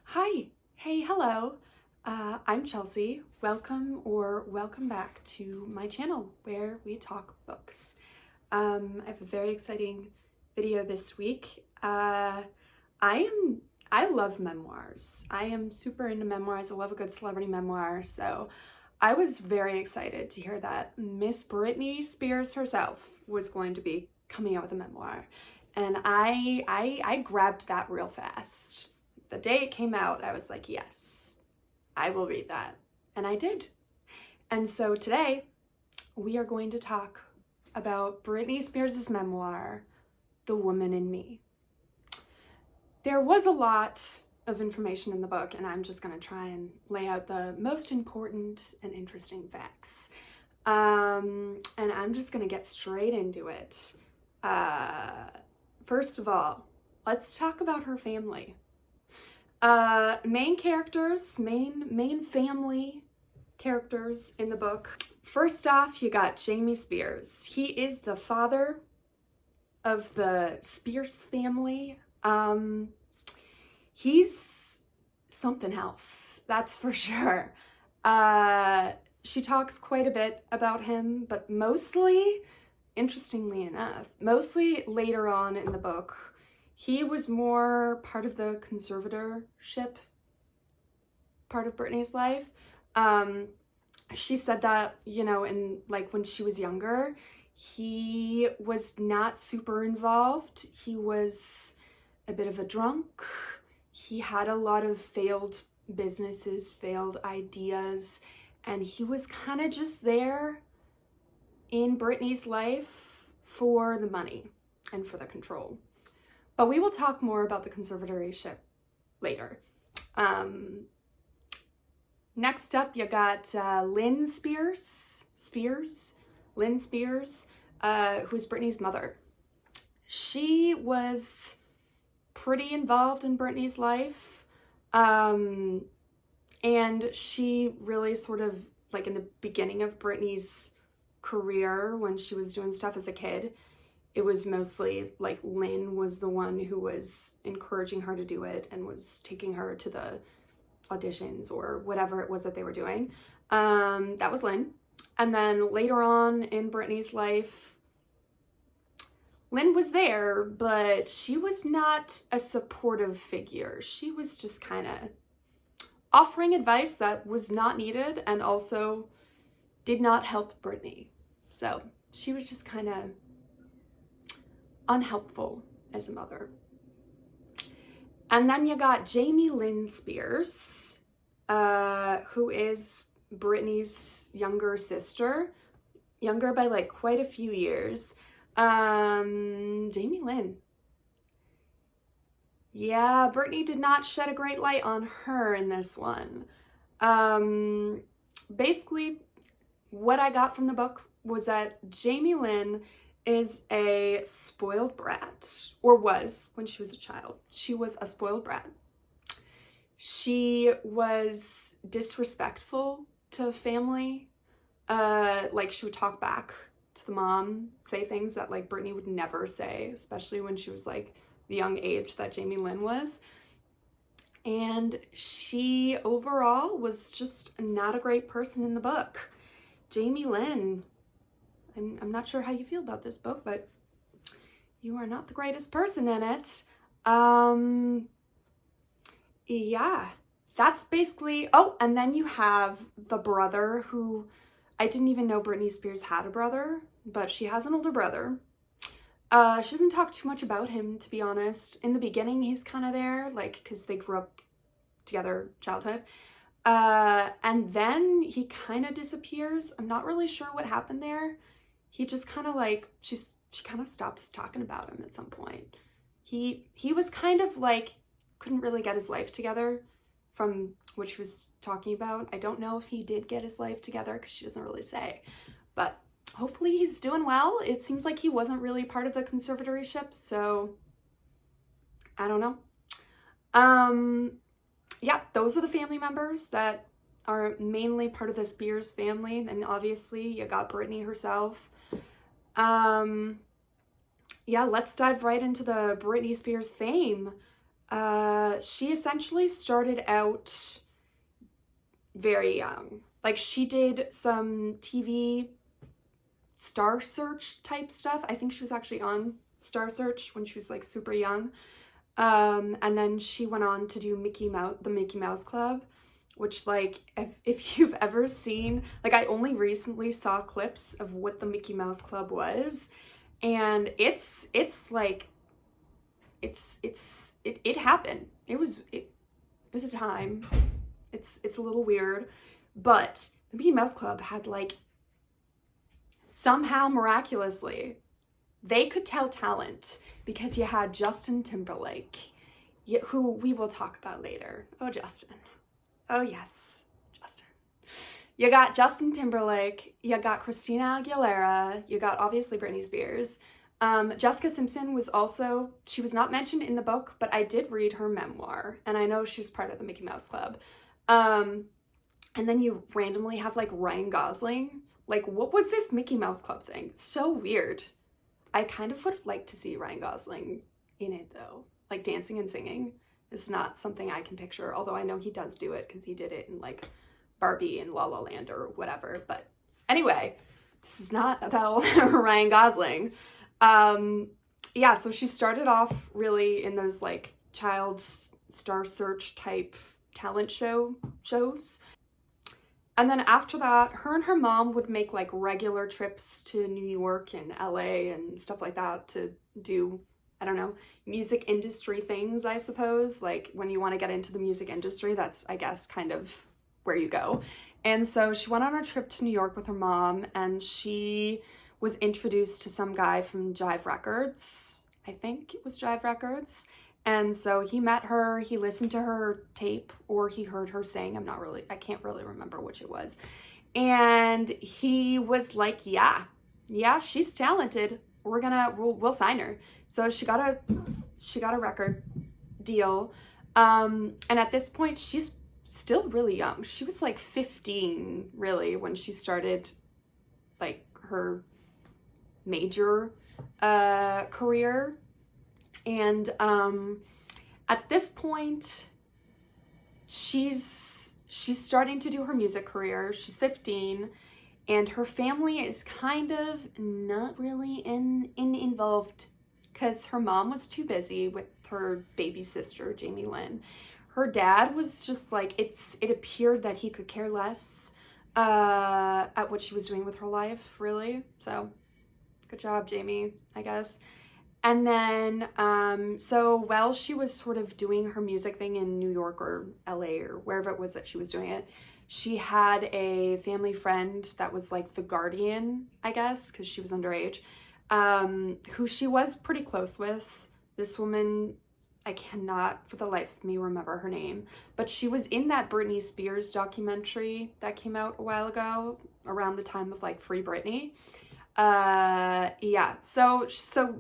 Hi, hey, hello. I'm Chelsea. Welcome back to my channel where we talk books. I have a very exciting video this week. I love memoirs. I am super into memoirs. I love a good celebrity memoir. So I was very excited to hear that Miss Britney Spears herself was going to be coming out with a memoir. And I grabbed that real fast. The day it came out, I was like, yes, I will read that. And I did. And so today we are going to talk about Britney Spears' memoir, The Woman in Me. There was a lot of information in the book, and I'm just going to try and lay out the most important and interesting facts. And I'm just going to get straight into it. First of all, let's talk about her family. Main characters, main family characters in the book. First off, you got Jamie Spears. He is the father of the Spears family. He's something else, that's for sure. She talks quite a bit about him, but mostly, interestingly enough, mostly later on in the book, he was more part of the conservatorship part of Britney's life. She said that, when she was younger, he was not super involved. He was a bit of a drunk. He had a lot of failed businesses, failed ideas, and he was kind of just there in Britney's life for the money and for the control. But we will talk more about the conservatorship later. Next up, you got Lynn Spears, who is Britney's mother. She was pretty involved in Britney's life, and she really sort of, like in the beginning of Britney's career, when she was doing stuff as a kid, it was mostly like Lynn was the one who was encouraging her to do it and was taking her to the auditions or whatever it was that they were doing. That was Lynn. And then later on in Britney's life, Lynn was there, but she was not a supportive figure. She was just kind of offering advice that was not needed and also did not help Britney. So she was just kind of unhelpful as a mother. And then you got Jamie Lynn Spears, who is Britney's younger sister, younger by like quite a few years. Jamie Lynn. Yeah, Britney did not shed a great light on her in this one. Basically, what I got from the book was that Jamie Lynn is a spoiled brat, or was when she was a child. She was a spoiled brat. She was disrespectful to family. Like she would talk back to the mom, say things that like Britney would never say, especially when she was like the young age that Jamie Lynn was. And she overall was just not a great person in the book. Jamie Lynn, I'm not sure how you feel about this book, but you are not the greatest person in it. Yeah, that's basically, oh, and then you have the brother who, I didn't even know Britney Spears had a brother, but she has an older brother. She doesn't talk too much about him, to be honest. In the beginning, he's kind of there, like, because they grew up together, childhood. And then he kind of disappears. I'm not really sure what happened there. He just kind of like, she kind of stops talking about him at some point. He was kind of like, couldn't really get his life together from what she was talking about. I don't know if he did get his life together because she doesn't really say, but hopefully he's doing well. It seems like he wasn't really part of the conservatorship, so I don't know. Yeah, those are the family members that are mainly part of the Spears family. And obviously you got Britney herself. Yeah, let's dive right into the Britney Spears fame. She essentially started out very young. Like, she did some TV Star Search type stuff. I think she was actually on Star Search when she was like super young. And then she went on to do the Mickey Mouse Club, which, like, if you've ever seen, like, I only recently saw clips of what the Mickey Mouse Club was, and it's like, it happened. It was a time. It's a little weird, but the Mickey Mouse Club had, like, somehow miraculously, they could tell talent because you had Justin Timberlake, who we will talk about later. Oh, Justin. Oh, yes, Justin. You got Justin Timberlake, you got Christina Aguilera, you got obviously Britney Spears. Jessica Simpson was also, she was not mentioned in the book, but I did read her memoir, and I know she was part of the Mickey Mouse Club. And then you randomly have, like, Ryan Gosling. Like, what was this Mickey Mouse Club thing? So weird. I kind of would like to see Ryan Gosling in it, though. Like, dancing and singing is not something I can picture, although I know he does do it because he did it in, like, Barbie and La La Land or whatever. But anyway, this is not about Ryan Gosling. Yeah, so she started off really in those, like, child Star Search type talent shows. And then after that, her and her mom would make, like, regular trips to New York and LA and stuff like that to do, I don't know, music industry things, I suppose. Like, when you want to get into the music industry, that's, I guess, kind of where you go. And so she went on a trip to New York with her mom, and she was introduced to some guy from Jive Records. I think it was Jive Records. And so he met her, he listened to her tape, or he heard her sing. I can't really remember which it was. And he was like, yeah, she's talented. We'll sign her. So she got a record deal. And at this point, she's still really young. She was like 15, really, when she started, like, her major career. And at this point, she's starting to do her music career. She's 15, and her family is kind of not really involved because her mom was too busy with her baby sister, Jamie Lynn. Her dad was just like, it appeared that he could care less at what she was doing with her life, really. So good job, Jamie, I guess. And then, so while she was sort of doing her music thing in New York or LA or wherever it was that she was doing it, she had a family friend that was like the guardian, I guess, because she was underage, who she was pretty close with. This woman, I cannot for the life of me remember her name, but she was in that Britney Spears documentary that came out a while ago around the time of, like, Free Britney. Yeah, so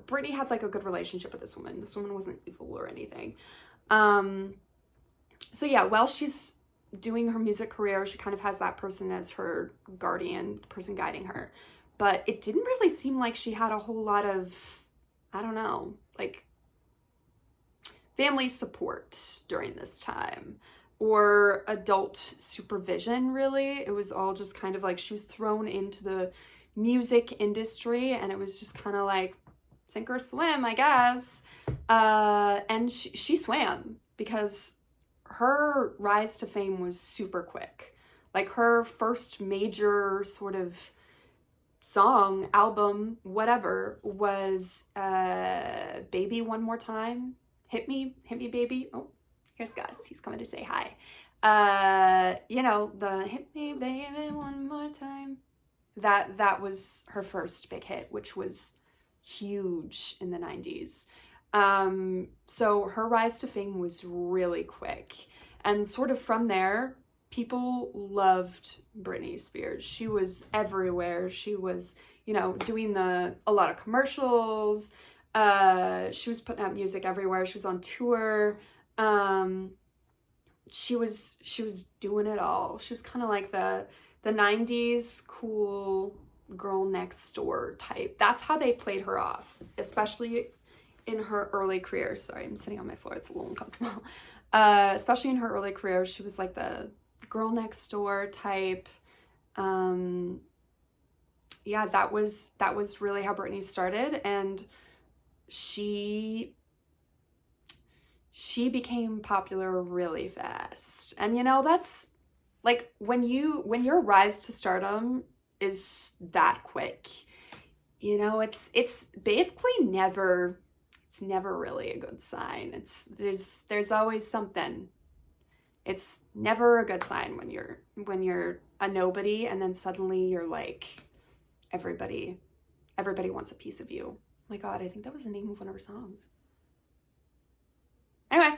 Britney had, like, a good relationship with this woman. This woman wasn't evil or anything. So yeah, while she's doing her music career, she kind of has that person as her guardian, person guiding her. But it didn't really seem like she had a whole lot of, I don't know, like, family support during this time or adult supervision, really. It was all just kind of like she was thrown into the music industry, and it was just kind of like sink or swim, I guess. And she swam because her rise to fame was super quick. Like, her first major sort of song, album, whatever, was Baby One More Time. Hit me baby. Oh, here's Gus, he's coming to say hi. You know, the Hit Me Baby One More Time. That was her first big hit, which was huge in the 90s. So her rise to fame was really quick. And sort of from there, people loved Britney Spears. She was everywhere. She was, you know, doing a lot of commercials. She was putting out music everywhere. She was on tour. She was doing it all. She was kind of like the 90s cool girl next door type. That's how they played her off, especially in her early career, sorry, I'm sitting on my floor, it's a little uncomfortable. Especially in her early career, she was like the girl next door type. Yeah, that was really how Britney started, and she became popular really fast. And you know, that's like when your rise to stardom is that quick, you know, it's basically never, it's never really a good sign. There's always something. It's never a good sign when you're a nobody and then suddenly you're like everybody wants a piece of you. Oh my God, I think that was the name of one of her songs. Anyway,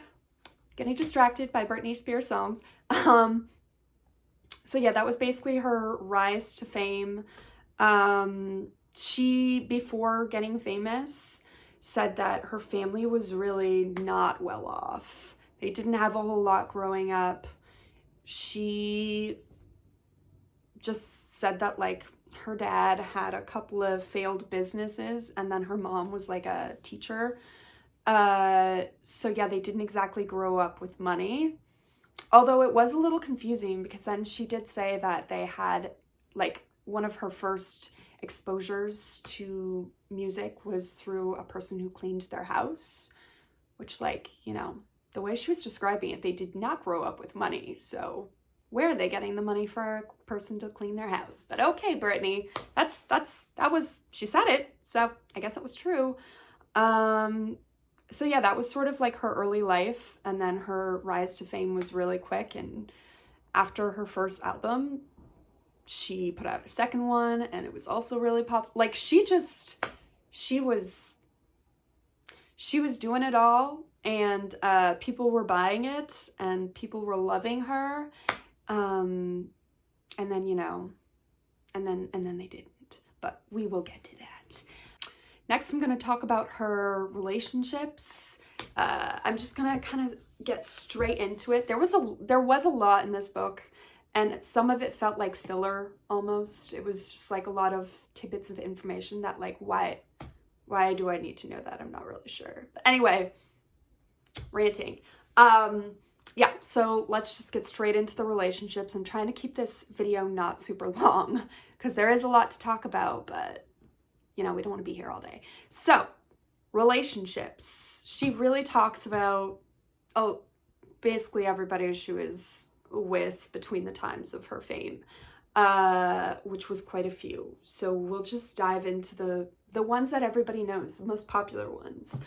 getting distracted by Britney Spears songs. So yeah, that was basically her rise to fame. She, before getting famous, said that her family was really not well off. They didn't have a whole lot growing up. She just said that like her dad had a couple of failed businesses and then her mom was like a teacher. So yeah, they didn't exactly grow up with money. Although it was a little confusing because then she did say that they had like one of her first exposures to music was through a person who cleaned their house, which, like, you know, the way she was describing it, they did not grow up with money. So where are they getting the money for a person to clean their house? But okay, Britney, that was, she said it. So I guess it was true. So yeah, that was sort of like her early life, and then her rise to fame was really quick. And after her first album, she put out a second one, and it was also really like she was doing it all, and people were buying it, and people were loving her, and then, you know, and then they didn't. But we will get to that. Next, I'm going to talk about her relationships. I'm just going to kind of get straight into it. There was a lot in this book, and some of it felt like filler almost. It was just like a lot of tidbits of information that, like, why do I need to know that? I'm not really sure. But anyway, ranting. Yeah, so let's just get straight into the relationships. I'm trying to keep this video not super long because there is a lot to talk about, but you know, we don't want to be here all day. So, relationships. She really talks about, basically everybody she was with between the times of her fame, which was quite a few. So we'll just dive into the ones that everybody knows, the most popular ones.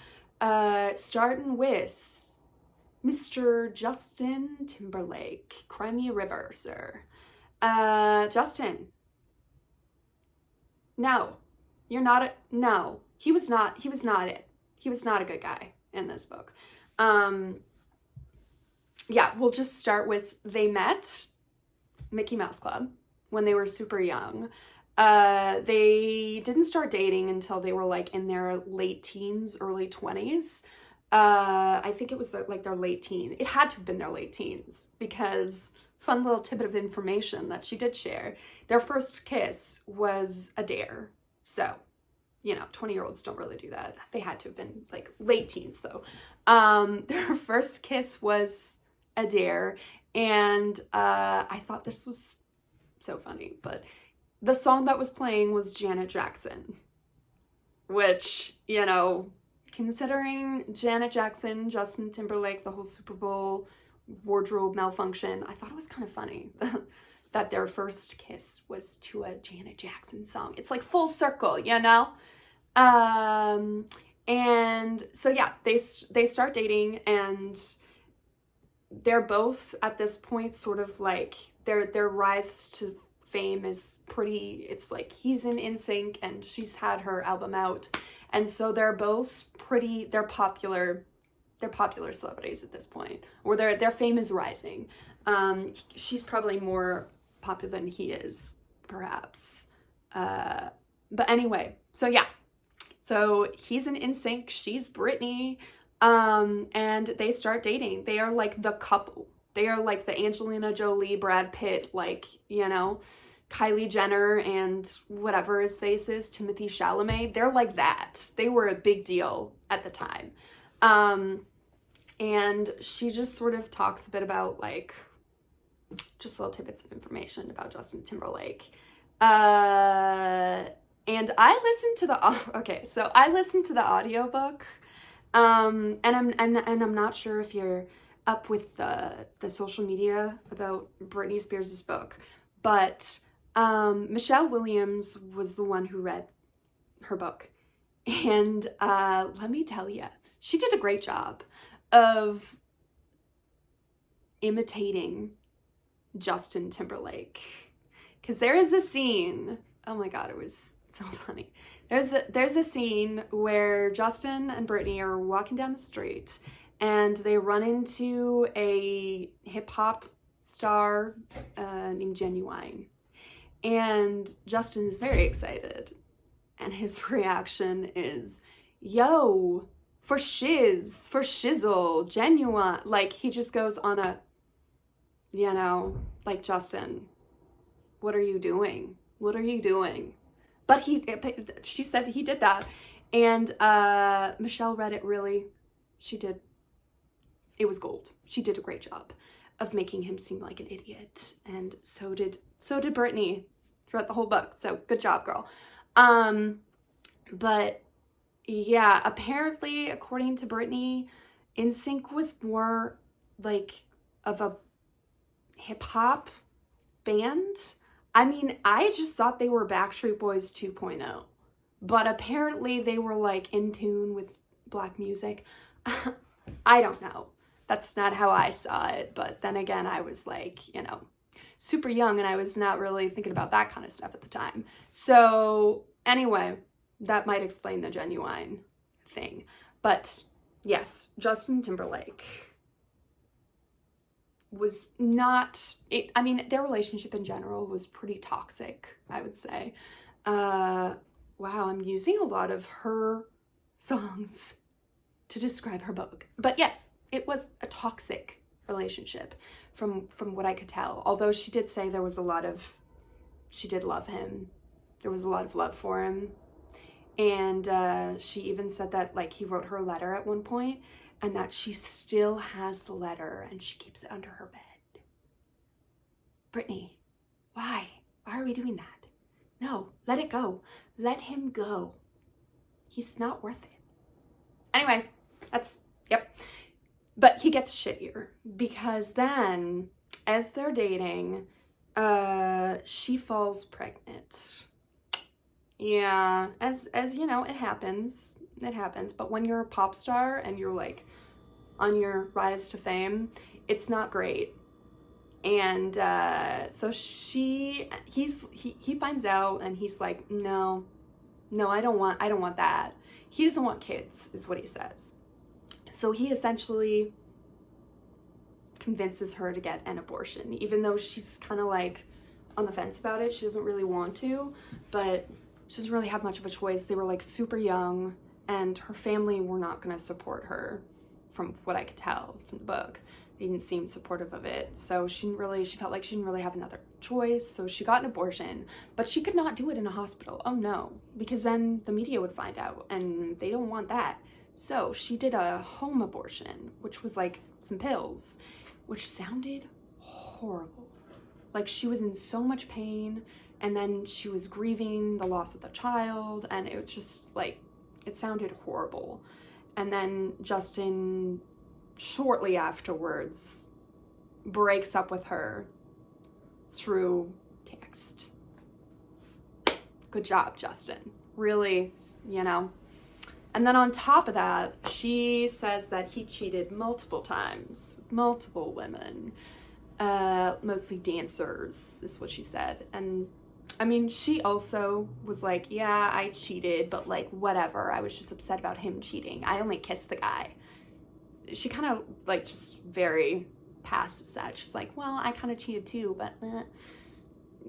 Starting with Mr. Justin Timberlake, Cry Me a River, sir. Justin. No. You're not no, he was not it. He was not a good guy in this book. Yeah, we'll just start with they met Mickey Mouse Club when they were super young. They didn't start dating until they were like in their late teens, early 20s. I think it was like their late teen. It had to have been their late teens because fun little tidbit of information that she did share. Their first kiss was a dare. So, you know, 20-year-olds don't really do that. They had to have been like late teens though. Their first kiss was a dare, and I thought this was so funny, but the song that was playing was Janet Jackson, which, you know, considering Janet Jackson, Justin Timberlake, the whole Super Bowl wardrobe malfunction, I thought it was kind of funny that their first kiss was to a Janet Jackson song. It's like full circle, you know? And so yeah, they start dating, and they're both at this point sort of like their rise to fame is pretty, it's like he's in NSYNC and she's had her album out, and so they're both pretty, they're popular celebrities at this point, or their fame is rising. She's probably more popular than he is, perhaps. But anyway, so yeah. So he's in NSYNC, she's Britney, and they start dating. They are like the couple. They are like the Angelina Jolie, Brad Pitt, like, you know, Kylie Jenner and whatever his face is, Timothy Chalamet, they're like that. They were a big deal at the time. And she just sort of talks a bit about like, just little tidbits of information about Justin Timberlake. And I listened to I listened to the audiobook. And I'm not sure if you're up with the social media about Britney Spears' book, but Michelle Williams was the one who read her book. And let me tell you, she did a great job of imitating Justin Timberlake. Because there is a scene, oh my god, it was so funny. There's a scene where Justin and Britney are walking down the street and they run into a hip-hop star named Genuine. And Justin is very excited. And his reaction is, yo, for shizzle, Genuine. Like, he just goes on a, you know, like, Justin, what are you doing? What are you doing? But she said he did that. And Michelle read it really, she did. It was gold. She did a great job of making him seem like an idiot. And so did Britney throughout the whole book. So good job, girl. But yeah, apparently, according to Britney, NSYNC was more like of a hip hop band. I mean, I just thought they were Backstreet Boys 2.0, but apparently they were like in tune with black music. I don't know. That's not how I saw it. But then again, I was like, you know, super young and I was not really thinking about that kind of stuff at the time. So anyway, that might explain the Genuine thing. But yes, Justin Timberlake was not, I mean, their relationship in general was pretty toxic, I would say. Wow, I'm using a lot of her songs to describe her book. But yes, it was a toxic relationship from what I could tell. Although she did say there was she did love him. There was a lot of love for him. And she even said that like he wrote her a letter at one point and that she still has the letter and she keeps it under her bed. Britney, why? Why are we doing that? No, let it go. Let him go. He's not worth it. Anyway, yep. But he gets shittier because then as they're dating, she falls pregnant. Yeah, as you know, it happens. But when you're a pop star and you're like on your rise to fame, it's not great. And so he finds out and he's like, no, I don't want that. He doesn't want kids, is what he says. So he essentially convinces her to get an abortion, even though she's kind of like on the fence about it. She doesn't really want to, but she doesn't really have much of a choice. They were like super young and her family were not going to support her from what I could tell from the book. They didn't seem supportive of it. So she felt like she didn't really have another choice. So she got an abortion, but she could not do it in a hospital. Oh no, because then the media would find out and they don't want that. So she did a home abortion, which was like some pills, which sounded horrible. Like she was in so much pain and then she was grieving the loss of the child and it was just like, it sounded horrible. And then Justin, shortly afterwards, breaks up with her through text. Good job, Justin. Really, you know. And then on top of that, she says that he cheated multiple times, multiple women, mostly dancers, is what she said. And I mean, she also was like, yeah, I cheated, but like, whatever. I was just upset about him cheating. I only kissed the guy. She kind of like just very passes that. She's like, well, I kind of cheated too, but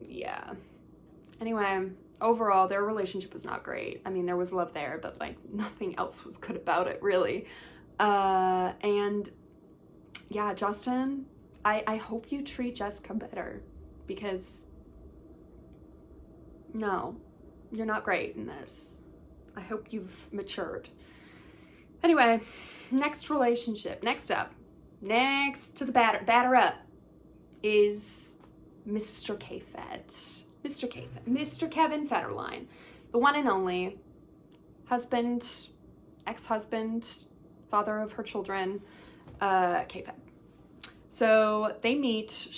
yeah. Anyway, overall, their relationship was not great. I mean, there was love there, but like nothing else was good about it, really. And yeah, Justin, I hope you treat Jessica better because no, you're not great in this. I hope you've matured. Anyway, next relationship, next up, next to the batter up is Mr. K-Fed. Mr. Kevin Federline, the one and only husband, ex-husband, father of her children, K-Fed. So they meet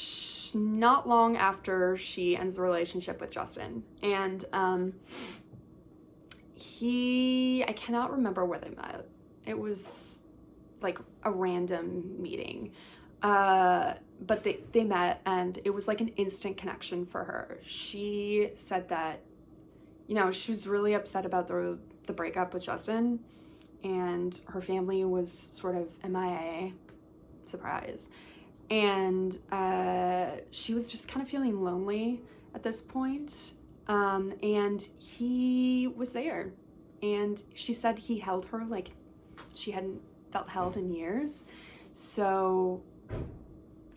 not long after she ends the relationship with Justin. And I cannot remember where they met. It was like a random meeting. But they met, and it was like an instant connection for her. She said that, you know, she was really upset about the breakup with Justin, and her family was sort of MIA, surprise. And she was just kind of feeling lonely at this point. And he was there. And she said he held her like she hadn't felt held in years. So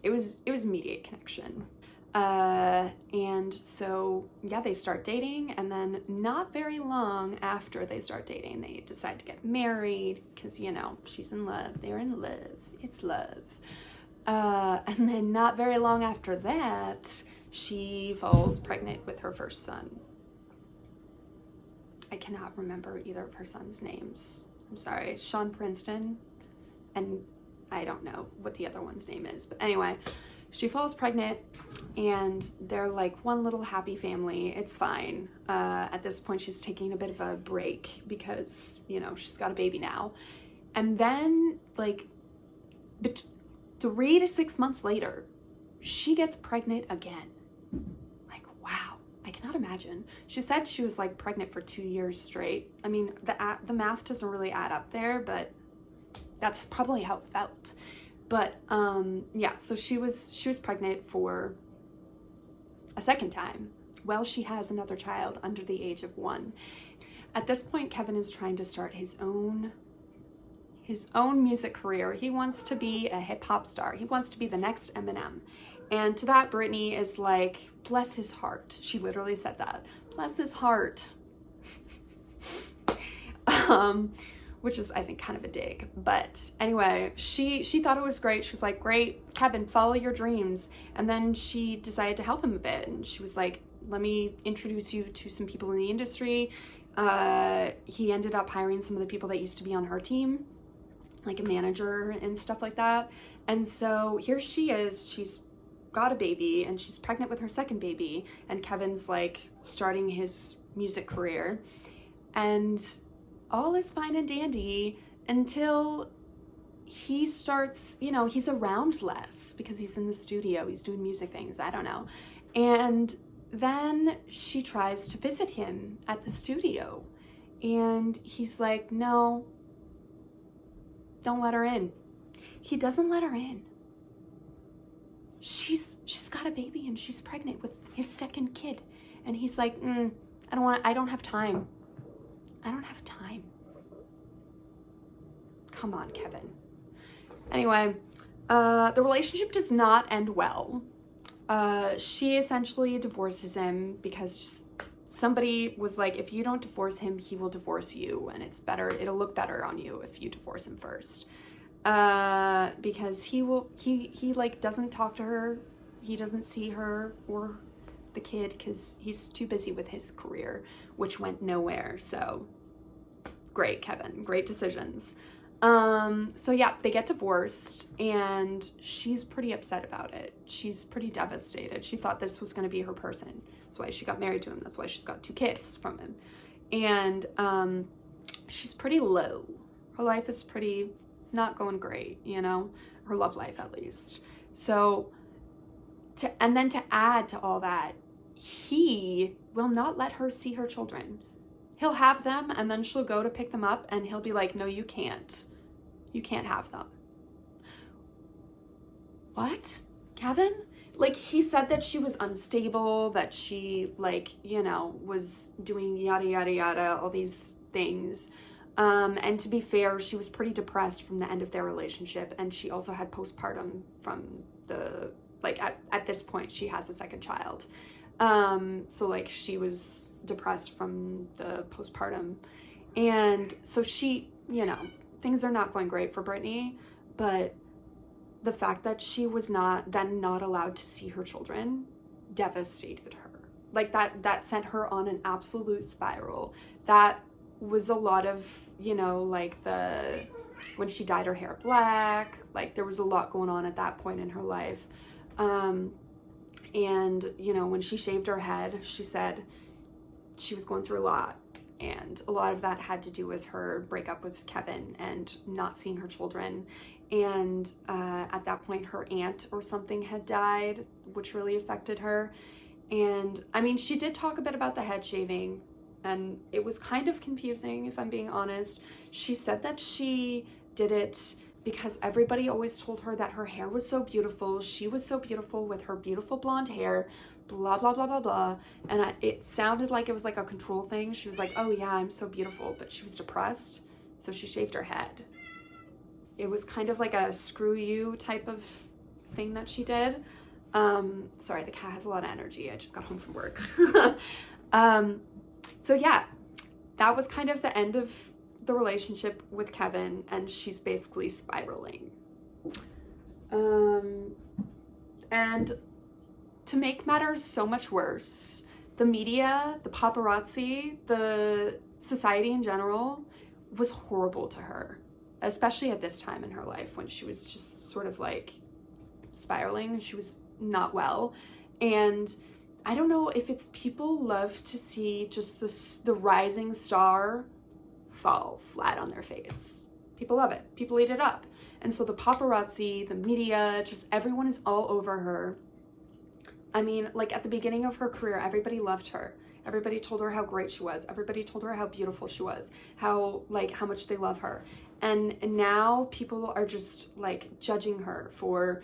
it was immediate connection. And so, yeah, they start dating, and then not very long after they start dating, they decide to get married because, you know, she's in love. They're in love. It's love. And then not very long after that, she falls pregnant with her first son. I cannot remember either of her sons' names. I'm sorry. Sean Princeton, and I don't know what the other one's name is. But anyway, she falls pregnant, and they're like one little happy family. It's fine. At this point, she's taking a bit of a break because, you know, she's got a baby now. And then, like, 3 to 6 months later, she gets pregnant again. Like, wow, I cannot imagine. She said she was like pregnant for 2 years straight. I mean, the math doesn't really add up there, but that's probably how it felt. But yeah, so she was pregnant for a second time. Well, she has another child under the age of 1. At this point, Kevin is trying to start his own music career. He wants to be a hip hop star. He wants to be the next Eminem. And to that, Britney is like, bless his heart. She literally said that. Bless his heart. Which is, I think, kind of a dig. But anyway, she thought it was great. She was like, great, Kevin, follow your dreams. And then she decided to help him a bit. And she was like, let me introduce you to some people in the industry. He ended up hiring some of the people that used to be on her team, like a manager and stuff like that. And so here she is, she's got a baby, and she's pregnant with her second baby, and Kevin's like starting his music career, and all is fine and dandy until he starts, you know, he's around less because he's in the studio, he's doing music things, I don't know. And then she tries to visit him at the studio, and he's like, no, don't let her in. He doesn't let her in. She's got a baby, and she's pregnant with his second kid. And he's like, I don't have time. I don't have time. Come on, Kevin. Anyway, the relationship does not end well. She essentially divorces him because somebody was like, if you don't divorce him, he will divorce you, and it'll look better on you if you divorce him first. Because he like doesn't talk to her, he doesn't see her or the kid because he's too busy with his career, which went nowhere. So great, Kevin, great decisions. So yeah, they get divorced, and she's pretty upset about it. She's pretty devastated. She thought this was going to be her person. That's why she got married to him. That's why she's got 2 kids from him. And she's pretty low. Her life is pretty not going great, you know, her love life at least. So and then to add to all that, he will not let her see her children. He'll have them, and then she'll go to pick them up, and he'll be like, no, you can't. You can't have them. What? Kevin? Like, he said that she was unstable, that she, like, you know, was doing yada, yada, yada, all these things. And to be fair, she was pretty depressed from the end of their relationship, and she also had postpartum from the, like, at this point, she has a second child. So like she was depressed from the postpartum. And so she, you know, things are not going great for Britney, but the fact that she was not allowed to see her children devastated her. Like that sent her on an absolute spiral. That was a lot of, you know, like when she dyed her hair black, like there was a lot going on at that point in her life. And, you know, when she shaved her head, she said she was going through a lot. And a lot of that had to do with her breakup with Kevin and not seeing her children. And at that point, her aunt or something had died, which really affected her. And I mean, she did talk a bit about the head shaving, and it was kind of confusing, if I'm being honest. She said that she did it because everybody always told her that her hair was so beautiful. She was so beautiful with her beautiful blonde hair, blah, blah, blah, blah, blah. And it sounded like it was like a control thing. She was like, oh yeah, I'm so beautiful, but she was depressed, so she shaved her head. It was kind of like a screw you type of thing that she did. Sorry, the cat has a lot of energy. I just got home from work. So yeah, that was kind of the end of the relationship with Kevin, and she's basically spiraling. And to make matters so much worse, the media, the paparazzi, the society in general was horrible to her, especially at this time in her life when she was just sort of like spiraling. She was not well. And I don't know if it's people love to see just the rising star fall flat on their face. People love it. People eat it up. And so the paparazzi, the media, just everyone is all over her. I mean, like at the beginning of her career, everybody loved her. Everybody told her how great she was. Everybody told her how beautiful she was, how much they love her. And now people are just like judging her for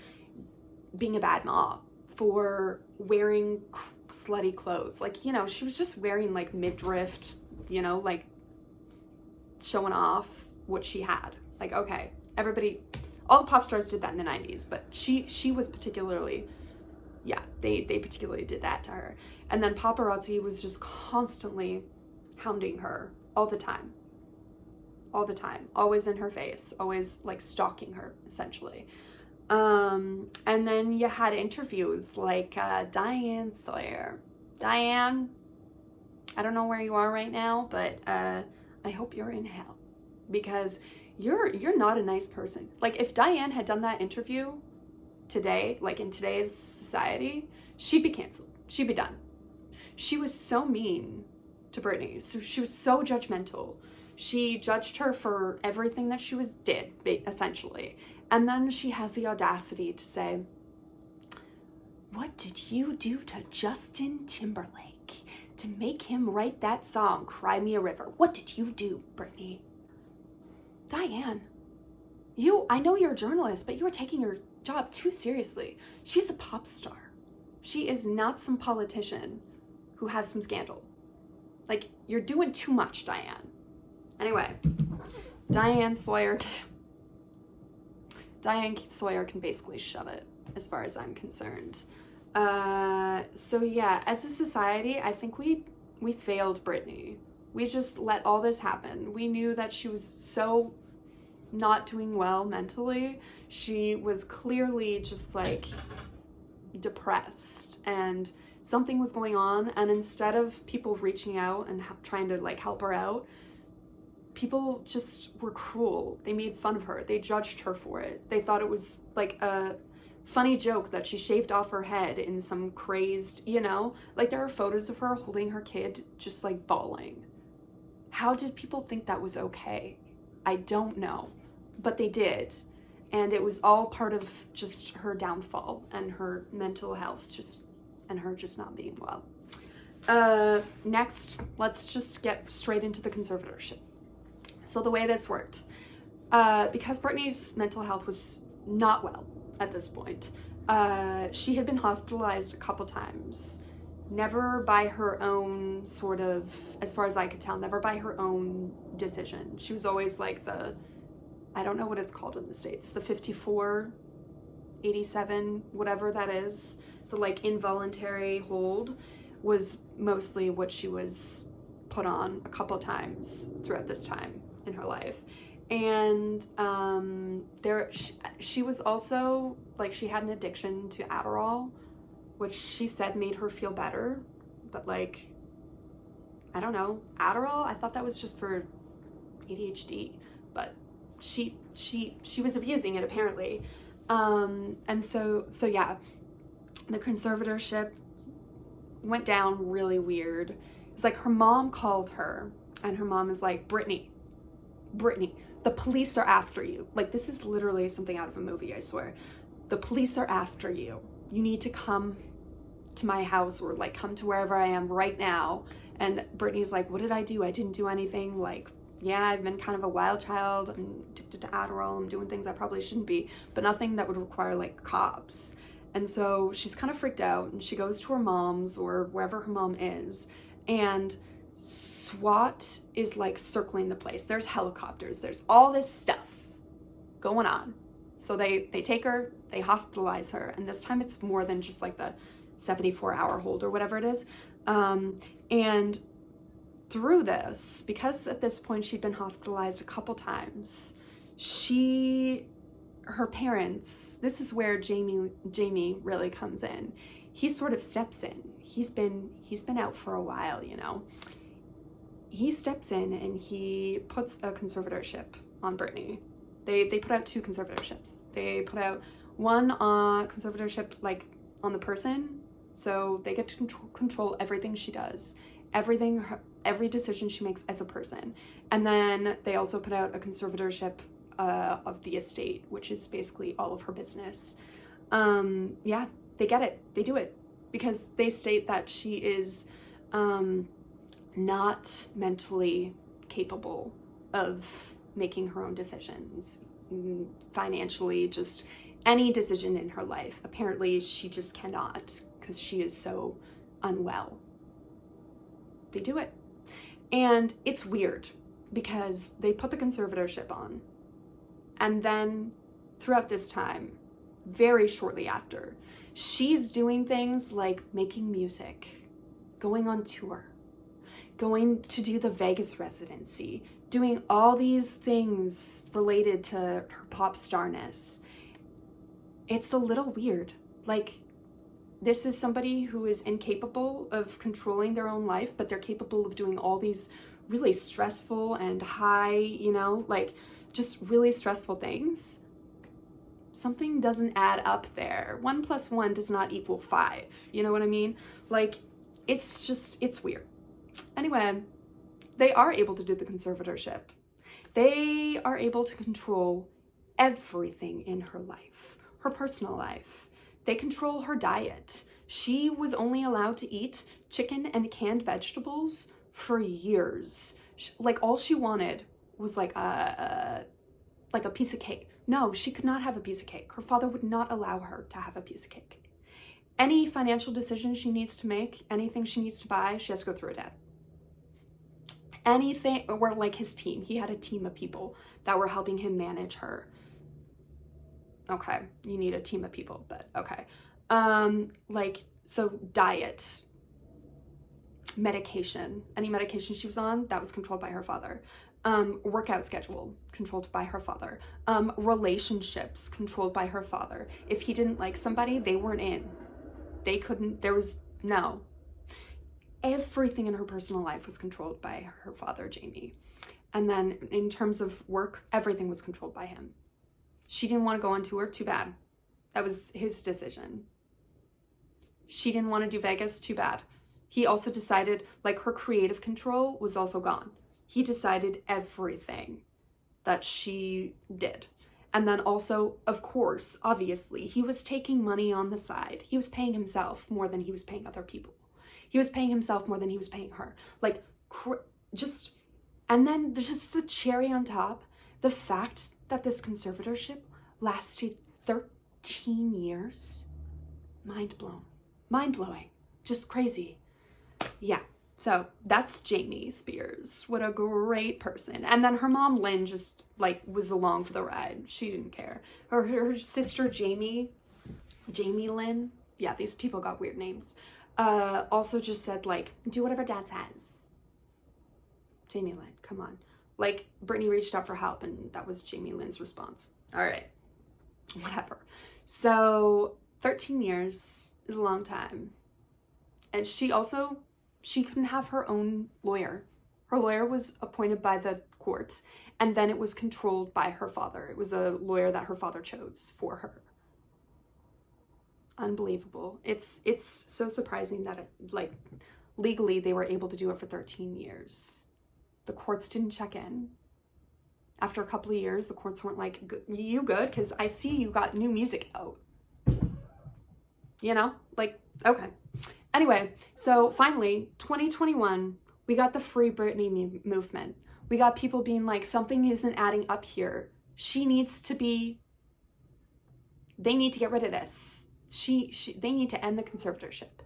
being a bad mom, for wearing slutty clothes. Like, you know, she was just wearing like midriff, you know, like showing off what she had. Like, okay, everybody, all the pop stars did that in the 90s, but she was particularly, yeah, they particularly did that to her. And then paparazzi was just constantly hounding her all the time, always in her face, always like stalking her essentially. And then you had interviews like Diane Sawyer. Diane, I don't know where you are right now, but I hope you're in hell, because you're not a nice person. Like if Diane had done that interview today, like in today's society, she'd be canceled. She'd be done. She was so mean to Britney. So she was so judgmental. She judged her for everything that she did, essentially. And then she has the audacity to say, "What did you do to Justin Timberlake to make him write that song, Cry Me a River? What did you do, Britney?" Diane, I know you're a journalist, but you are taking your job too seriously. She's a pop star. She is not some politician who has some scandal. Like, you're doing too much, Diane. Anyway, Diane Sawyer can basically shove it, as far as I'm concerned. So yeah, as a society, I think we failed Britney. We just let all this happen. We knew that she was so not doing well mentally. She was clearly just like depressed, and something was going on. And instead of people reaching out and trying to like help her out, people just were cruel. They made fun of her. They judged her for it. They thought it was like a funny joke that she shaved off her head in some crazed, you know, like there are photos of her holding her kid just like bawling. How did people think that was okay? I don't know, but they did. And it was all part of just her downfall and her mental health, and her just not being well. Next, let's just get straight into the conservatorship. So the way this worked, because Britney's mental health was not well at this point, she had been hospitalized a couple times, never by her own sort of, as far as I could tell, never by her own decision. She was always like I don't know what it's called in the States, the 54, 87, whatever that is, the like involuntary hold. was mostly what she was put on a couple times throughout this time in her life. And she was also, like, she had an addiction to Adderall, which she said made her feel better, but like, I don't know, Adderall, I thought that was just for ADHD, but she was abusing it apparently. And so yeah, the conservatorship went down really weird. It's like her mom called her, and her mom is like, Britney, the police are after you. Like, this is literally something out of a movie, I swear. The police are after you. You need to come to my house, or like come to wherever I am right now. And Britney's like, what did I do? I didn't do anything. Like, yeah, I've been kind of a wild child. I'm addicted to Adderall. I'm doing things I probably shouldn't be, but nothing that would require like cops. And so she's kind of freaked out, and she goes to her mom's, or wherever her mom is, and SWAT is like circling the place. There's helicopters, there's all this stuff going on. So they take her, they hospitalize her, and this time it's more than just like the 74-hour hold or whatever it is. And through this, because at this point she'd been hospitalized a couple times, her parents, this is where Jamie really comes in. He sort of steps in. He's been out for a while, you know. He steps in and he puts a conservatorship on Britney. They put out 2 conservatorships. They put out one conservatorship like on the person, so they get to control everything she does, every decision she makes as a person. And then they also put out a conservatorship of the estate, which is basically all of her business. Yeah, they get it. They do it because they state that she is not mentally capable of making her own decisions, financially, just any decision in her life. Apparently she just cannot, because she is so unwell. They do it. And it's weird because they put the conservatorship on, and then throughout this time, very shortly after, she's doing things like making music, going on tour, going to do the Vegas residency, doing all these things related to her pop starness. It's a little weird. Like, this is somebody who is incapable of controlling their own life, but they're capable of doing all these really stressful and high, you know, like just really stressful things. Something doesn't add up there. 1 + 1 does not equal 5. You know what I mean? Like, it's weird. Anyway, they are able to do the conservatorship. They are able to control everything in her life, her personal life. They control her diet. She was only allowed to eat chicken and canned vegetables for years. Like, all she wanted was like a piece of cake. No, she could not have a piece of cake. Her father would not allow her to have a piece of cake. Any financial decision she needs to make, anything she needs to buy, she has to go through her dad. Anything, or like his team. He had a team of people that were helping him manage her. Okay, you need a team of people, but okay. So diet, medication, any medication she was on, that was controlled by her father. Workout schedule, controlled by her father. Relationships, controlled by her father. If he didn't like somebody, they weren't in. They couldn't, no. Everything in her personal life was controlled by her father, Jamie. And then in terms of work, everything was controlled by him. She didn't want to go on tour, too bad. That was his decision. She didn't want to do Vegas, too bad. He also decided, like, her creative control was also gone. He decided everything that she did. And then also, of course, obviously, he was taking money on the side. He was paying himself more than he was paying other people. He was paying himself more than he was paying her. Like, and then just the cherry on top, the fact that this conservatorship lasted 13 years. Mind blowing. Just crazy. Yeah. So that's Jamie Spears. What a great person. And then her mom, Lynn, just like was along for the ride. She didn't care. Her sister, Jamie Lynn. Yeah, these people got weird names. also just said, like, do whatever dad says. Jamie Lynn, come on. Like, Britney reached out for help, and that was Jamie Lynn's response. All right, whatever. So 13 years is a long time. And she couldn't have her own lawyer. Her lawyer was appointed by the court, and then it was controlled by her father. It was a lawyer that her father chose for her. Unbelievable. It's so surprising that like legally they were able to do it for 13 years. The courts didn't check in. After a couple of years, the courts weren't like, you good? Because I see you got new music out. You know? Like, okay. Anyway, so finally, 2021, we got the Free Britney movement. We got people being like, something isn't adding up here. She needs to be, they need to get rid of this. They need to end the conservatorship.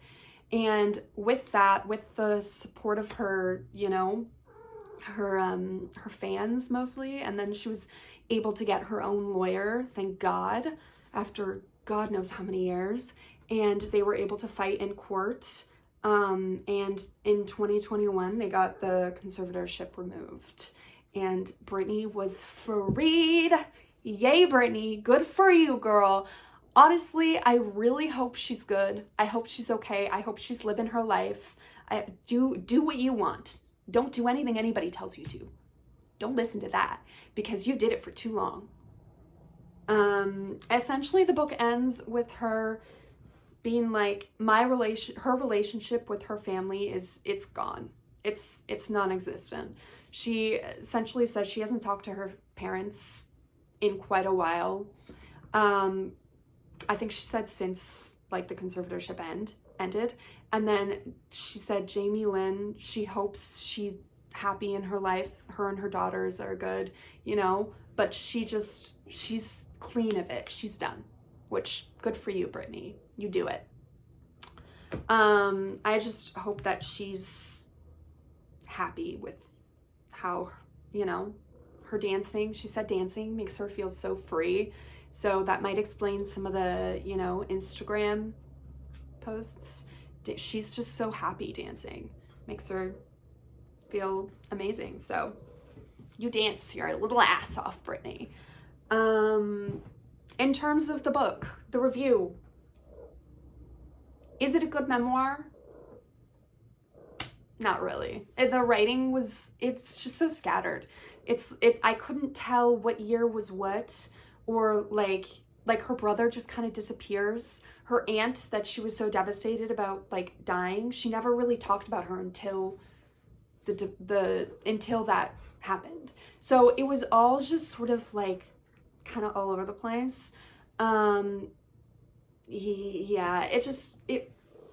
And with that, with the support of her, you know, her fans mostly, and then she was able to get her own lawyer, thank God, after God knows how many years, and they were able to fight in court, and in 2021 they got the conservatorship removed, and Britney was freed. Yay, Britney, good for you, girl. Honestly, I really hope she's good. I hope she's okay. I hope she's living her life. Do what you want. Don't do anything anybody tells you to. Don't listen to that, because you did it for too long. Essentially, the book ends with her being like, her relationship with her family it's gone. It's non-existent. She essentially says she hasn't talked to her parents in quite a while. I think she said since like the conservatorship ended. And then she said Jamie Lynn, she hopes she's happy in her life. Her and her daughters are good, you know, but she's clean of it. She's done, which good for you, Britney. You do it. I just hope that she's happy with how, you know, her dancing. She said dancing makes her feel so free. So that might explain some of the, you know, Instagram posts. She's just so happy dancing. Makes her feel amazing. So you dance your little ass off, Britney. In terms of the book, the review, is it a good memoir? Not really. The writing it's just so scattered. I couldn't tell what year was what, or like her brother just kind of disappears. Her aunt that she was so devastated about like dying, she never really talked about her until until that happened. So it was all just sort of like kind of all over the place.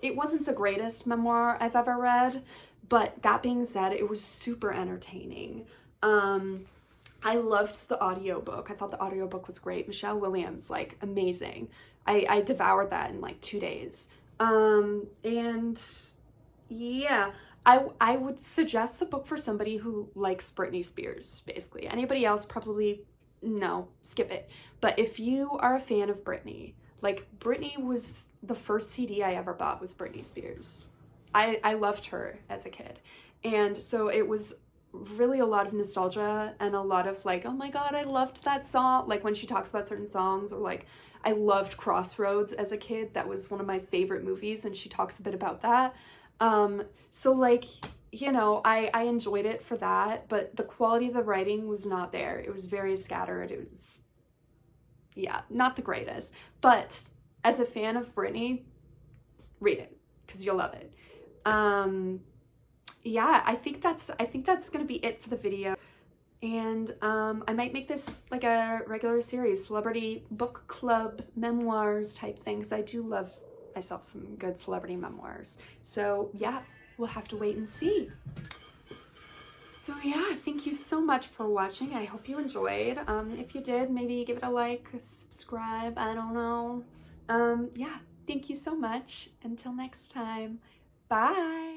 It wasn't the greatest memoir I've ever read, but that being said, it was super entertaining. I loved the audiobook. I thought the audiobook was great. Michelle Williams, like, amazing. I devoured that in like 2 days. And yeah, I would suggest the book for somebody who likes Britney Spears, basically. Anybody else, probably no, skip it. But if you are a fan of Britney, like, Britney was the first CD I ever bought was Britney Spears. I loved her as a kid. And so it was really a lot of nostalgia and a lot of like, oh my God, I loved that song. Like when she talks about certain songs, or like, I loved Crossroads as a kid. That was one of my favorite movies, and she talks a bit about that. So like, you know, I enjoyed it for that, but the quality of the writing was not there. It was very scattered. It was, yeah, not the greatest. But as a fan of Britney, read it, because you'll love it. Yeah, I think that's gonna be it for the video. And I might make this like a regular series, celebrity book club memoirs type things. I do love myself some good celebrity memoirs. So yeah, we'll have to wait and see. So yeah, thank you so much for watching. I hope you enjoyed. If you did, maybe give it a like, subscribe, I don't know. Yeah, thank you so much. Until next time, bye.